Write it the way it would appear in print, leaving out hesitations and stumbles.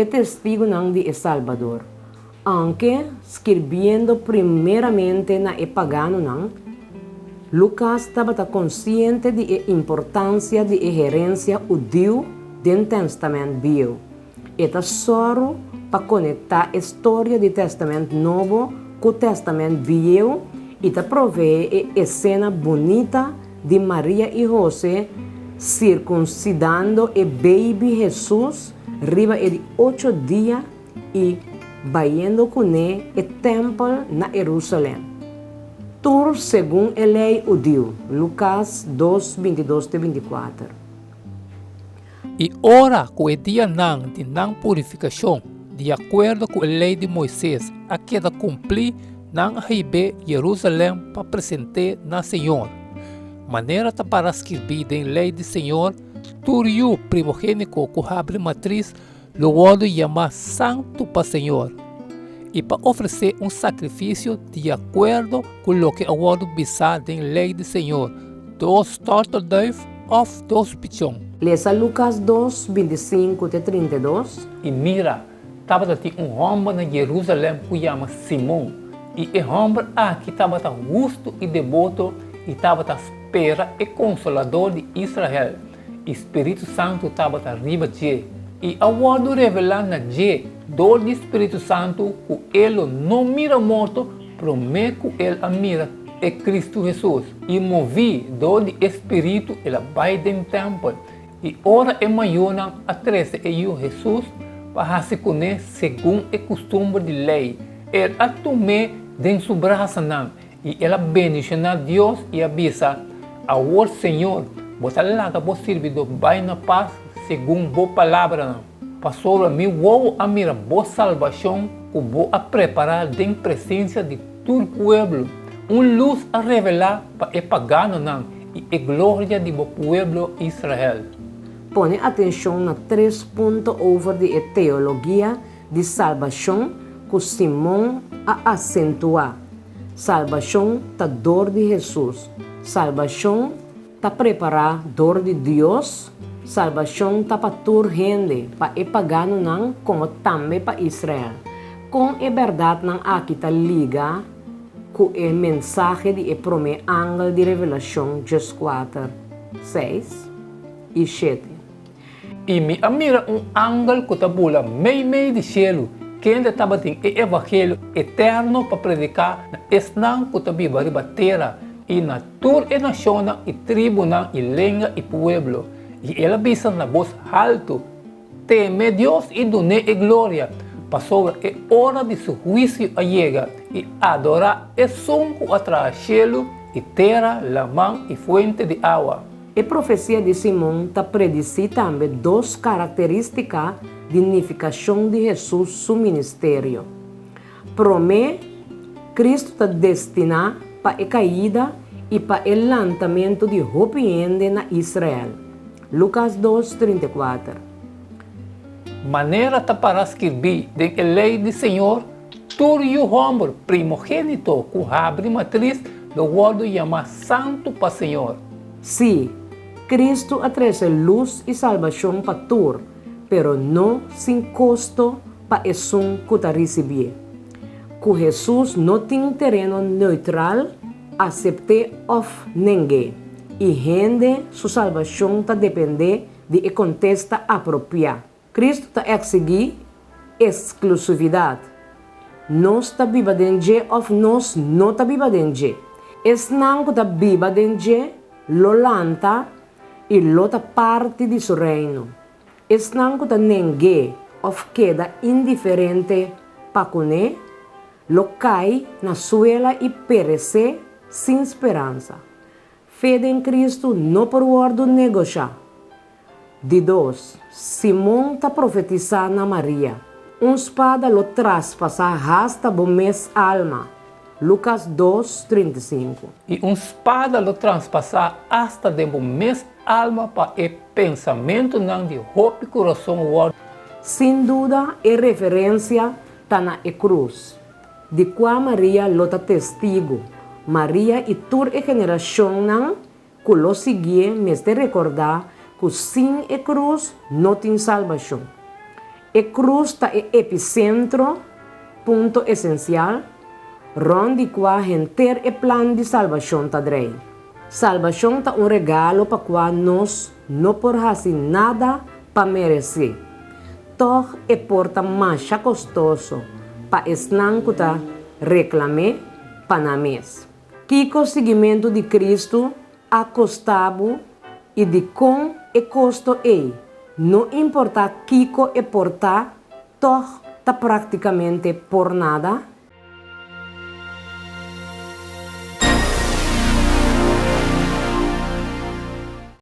é testigo não de Salvador. Aunque escrevendo primeiramente na pagano não, Lucas estava consciente da importância de herência judeu do Testamento Velho. Eta só para conectar a história do Testamento Novo com o Testamento Velho e te provee a cena bonita de Maria e José circuncidando o baby Jesus riba de 8 dias e vaindo com ele o templo na Jerusalém. Tur segundo a lei judeu, Lucas 2, 22-24. E ora com o dia de não purificação, de acordo com a lei de Moisés, a queda cumprir não rebe Jerusalém para apresentar na Senhor. Maneira para escrever em lei do Senhor, turiu primogênico com abre matriz, logo chamar santo para Senhor. E para oferecer sacrifício de acordo com o que agora bisa em lei do Senhor, 2 tortoduif ou 2 pichão. Leia Lucas 2, 25-32. E mira, estava homem na Jerusalém que chama Simão. E o homem aqui estava justo e devoto e estava à espera e consolador de Israel. O Espírito Santo estava arriba de ele. E agora revelar na je, do Espírito Santo, que ele não mira morto, promete que ele mira é Cristo Jesus. E movi do Espírito, ele vai dentro do templo. E ora é maior a 13 e Jesus, para se conhecer segundo a costume de lei. Ele atume dentro do braço e ele bendicionar Deus e avisa ao Senhor, você lá que você servidor vai na paz, segundo boa palavra. Pastor, me vou a mirar boa salvação, que vou a preparar em presença de todo o povo. Luz a revelar para o pagano e a glória do povo Israel. Põe atenção na 3 pontos over de teologia de salvação que Simão a acentuar. Salvação da dor de Jesus. Salvação da preparar dor de Deus. Salvação está para toda gente, para o pagano não, como também para Israel. Com a verdade não aqui está liga com a mensagem de primeiro ângulo de revelação, Josué 4, 6 e 7. E me mira ângulo que está bula meio de cielo, que ainda estava tem o evangelho eterno para predicar na esnang que está viva riba terra e na toda a nação e tribo e língua e povo. E ela visa na voz alto, teme Deus e done a glória, para sobre a hora de seu juízo a chega, e adorar o som que atrai cielo e terra, la mão e fuente de água. A profecia de Simão está predice também 2 características de unificação de Jesus seu ministério. Promete, Cristo está destinado para a caída e para o lançamento de arrependimento na Israel. Lucas 2, 34. Maneira para escrever a lei do Senhor, todo o homem primogênito que abre matriz, do guardo chama santo para Senhor. Sim, Cristo traz luz e salvação para todos, pero não sem custo para o som que está recebendo. Que Jesus não tem terreno neutral, aceitar of ninguém. E rende sua salvação está depender de contexto apropriado. Cristo está exigir exclusividade. Nós está viva dentro ou nós não está viva dentro. Es não que está viva dentro, lo lanta e lo está parte de seu reino. Es não que está ninguém ou queda indiferente para comer, lo cai na suela e perece sem esperança. Fé em Cristo não por ordem negociar. De 2, Simão está profetizando a Maria. Espada lo traspassa hasta o mes alma. Lucas 2, 35. E espada lo traspassa hasta o mes alma para o pensamento não de roupa e coração. Sem dúvida, é referência está na cruz, de qual Maria lo está testigo. Maria e toda a geração não, que lo seguia, mas de recordar que sem a cruz não tem salvação. E cruz ta e epicentro, ponto essencial, onde qua renter e plan de salvação ta drei. Salvação ta regalo pa qua nós não por fazer nada pa merecer. Toch e porta mais custoso pa esnan kuta reclame pa na mes. Kiko seguimento de Cristo a costabo e de com e custo ei. Não importa kiko e porta, toch ta praticamente por nada.